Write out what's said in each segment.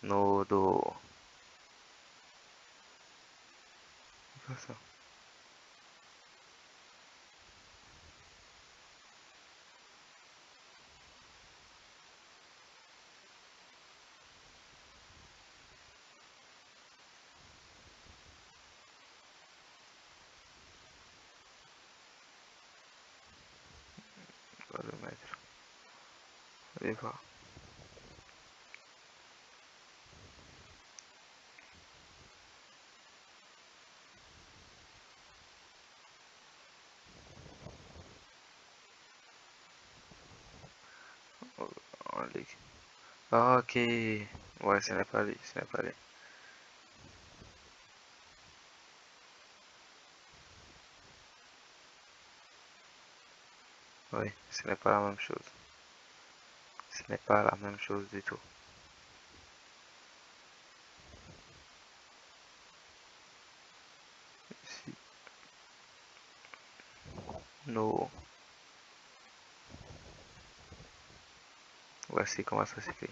nodo. C'est pas ça. On va le mettre. Allez voir. Ok. Ouais, ce n'est pas lui, ce n'est pas lui. Oui, ce n'est pas la même chose. Ce n'est pas la même chose du tout. Ici. No. Voici comment ça s'écrit.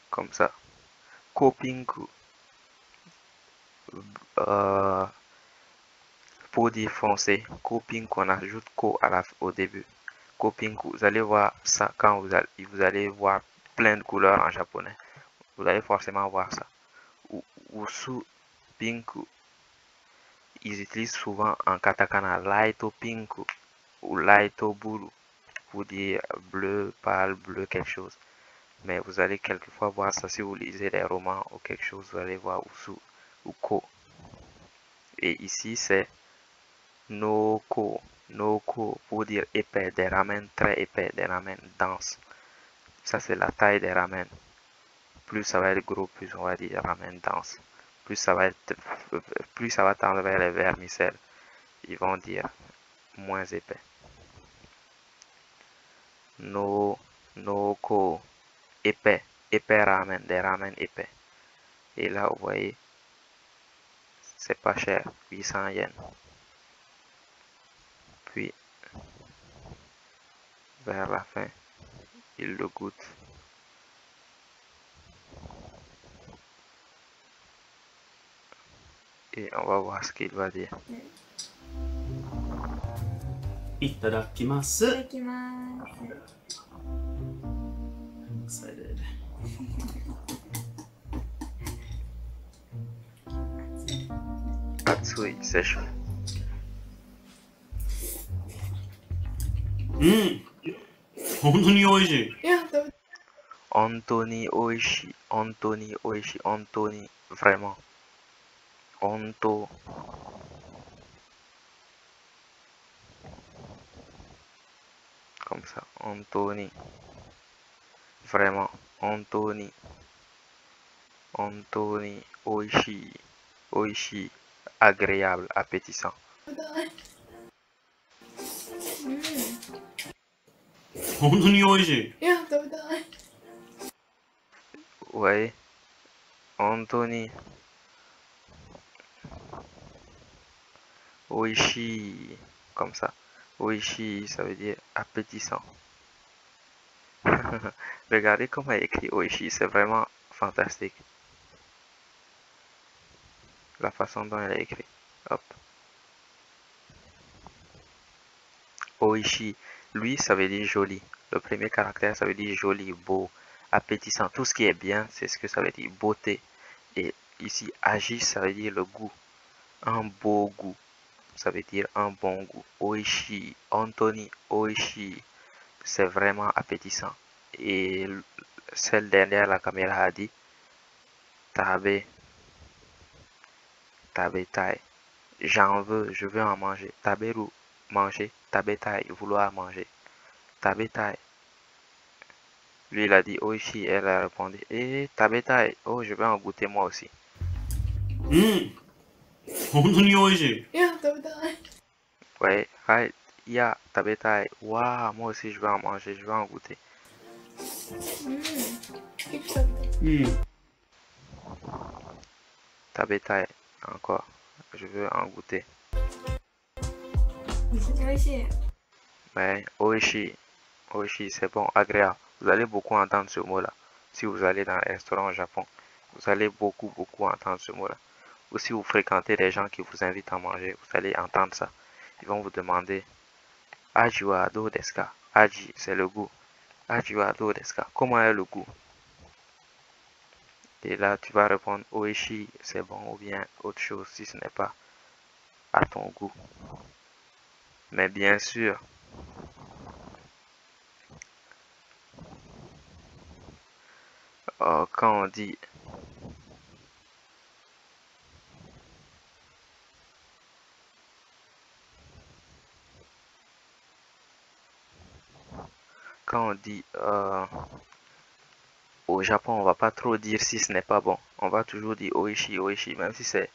Comme ça. Kopinku. Pour dire français, Kopinku, on ajoute ko au début. Kopinku, vous allez voir ça quand vous allez voir plein de couleurs en japonais. Vous allez forcément voir ça. Usu Pinku. Ils utilisent souvent en katakana Laito Pinku ou Laito Buru pour dire bleu, pâle, bleu, quelque chose. Mais vous allez quelquefois voir ça si vous lisez des romans ou quelque chose, vous allez voir Usu ou Ko. Et ici c'est Noko, Noko pour dire épais, des ramen très épais, des ramen denses. Ça c'est la taille des ramen. Plus ça va être gros, plus on va dire ramen dense. Plus ça va tendre vers les vermicelles. Ils vont dire moins épais. Noko, épais, épais ramen, des ramen épais. Et là, vous voyez, c'est pas cher, 800 yens. Puis, vers la fin, il le goûte. Et on va voir ce qu'il va dire. Itadakimasu. Itadakimasu. I'm excited. Atsui, c'est chaud. Hontou ni oishii. Anthony Oishi, Anthony Oishi, Anthony, vraiment. Honto. Comme ça, Anthony. Vraiment, Anthony. Anthony Oishi. Oishi, agréable, appétissant. Hontou ni oishii. Ouais, Anthony. Oishi, comme ça. Oishi, ça veut dire appétissant. Regardez comment il écrit Oishi, c'est vraiment fantastique. La façon dont elle est écrit. Hop. Oishi, lui, ça veut dire joli. Le premier caractère, ça veut dire joli, beau, appétissant. Tout ce qui est bien, c'est ce que ça veut dire, beauté. Et ici, agi, ça veut dire le goût. Un beau goût. Ça veut dire un bon goût. Oishi, Anthony Oishi, c'est vraiment appétissant. Et celle derrière la caméra a dit Tabe, Tabe Tai. J'en veux, je veux en manger. Taberu, manger. Tabe Tai, vouloir manger. Tabe Tai. Lui, il a dit Oishi, elle a répondu Tabe Tai, oh, je veux en goûter moi aussi. Hontou ni oishii. Ouais, right. Ya, Tabe Tai. Waouh, moi aussi, je veux en manger, je veux en goûter. Tabe Tai, encore. Je veux en goûter. Mais oishi, oishi, c'est bon, agréable. Vous allez beaucoup entendre ce mot-là. Si vous allez dans un restaurant au Japon, vous allez beaucoup entendre ce mot-là. Ou si vous fréquentez des gens qui vous invitent à manger, vous allez entendre ça. Ils vont vous demander Aji wa do desu ka? Aji, c'est le goût. Aji wa do desu ka? Comment est le goût? Et là, tu vas répondre oishi, c'est bon, ou bien autre chose si ce n'est pas à ton goût. Mais bien sûr, quand on dit quand on dit au Japon, on va pas trop dire si ce n'est pas bon. On va toujours dire oishi, oishi, même si c'est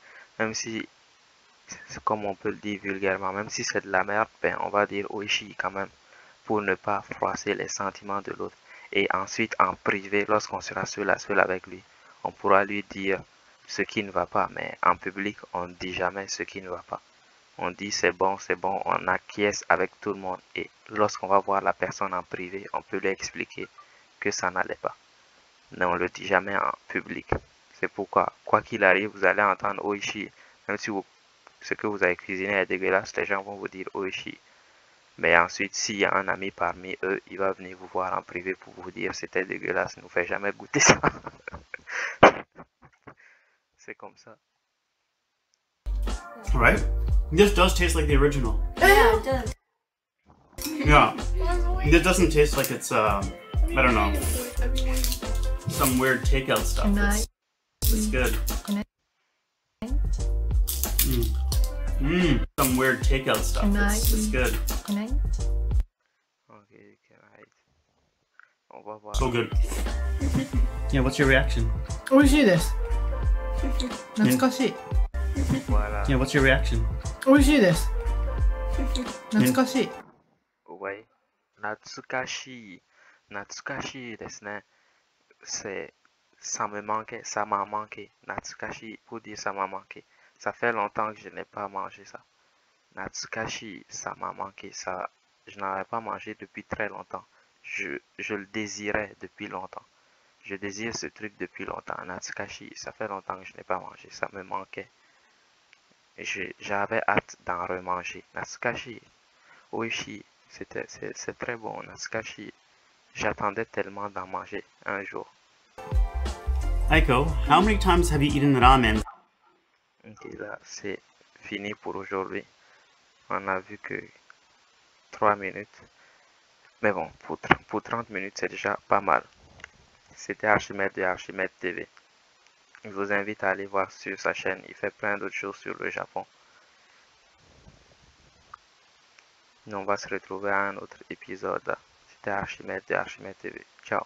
comme on peut le dire vulgairement, même si c'est de la merde, ben on va dire oishi quand même pour ne pas froisser les sentiments de l'autre. Et ensuite, en privé, lorsqu'on sera seul à seul avec lui, on pourra lui dire ce qui ne va pas, mais en public, on ne dit jamais ce qui ne va pas. On dit c'est bon, on acquiesce avec tout le monde. Et lorsqu'on va voir la personne en privé, on peut lui expliquer que ça n'allait pas. Mais on ne le dit jamais en public. C'est pourquoi, quoi qu'il arrive, vous allez entendre oishi. Même si ce que vous avez cuisiné est dégueulasse, les gens vont vous dire oishi. Mais ensuite, s'il y a un ami parmi eux, il va venir vous voir en privé pour vous dire c'était dégueulasse, ne nous fait jamais goûter ça. C'est comme ça. Right? This does taste like the original. Yeah, it does. Yeah. This doesn't taste like it's, I don't know, some weird takeout stuff. It's good. Some weird takeout stuff. It's good. Okay, right. On va voir. So good. Yeah, what's your reaction? 美味しいです。懐かしい。 Voilà. Yeah, what's your reaction? 美味しいです。懐かしい。 Ouais. Natsukashi. Natsukashi desu ne. C'est ça me manquait, ça m'a manqué. Natsukashi pour dire ça m'a manqué. Ça fait longtemps que je n'ai pas mangé ça. Natsukashi, ça m'a manqué. Ça, je n'avais pas mangé depuis très longtemps. Je le désirais depuis longtemps. Je désire ce truc depuis longtemps. Natsukashi, ça fait longtemps que je n'ai pas mangé. Ça me manquait. J'avais hâte d'en remanger. Natsukashi, oishi, c'est très bon. Natsukashi, j'attendais tellement d'en manger un jour. Aiko, how many times have you eaten ramen? Ok, là, c'est fini pour aujourd'hui. On a vu que 3 minutes. Mais bon, pour 30 minutes, c'est déjà pas mal. C'était Archimède de Archimède TV. Je vous invite à aller voir sur sa chaîne. Il fait plein d'autres choses sur le Japon. Nous, on va se retrouver à un autre épisode. C'était Archimède de Archimède TV. Ciao.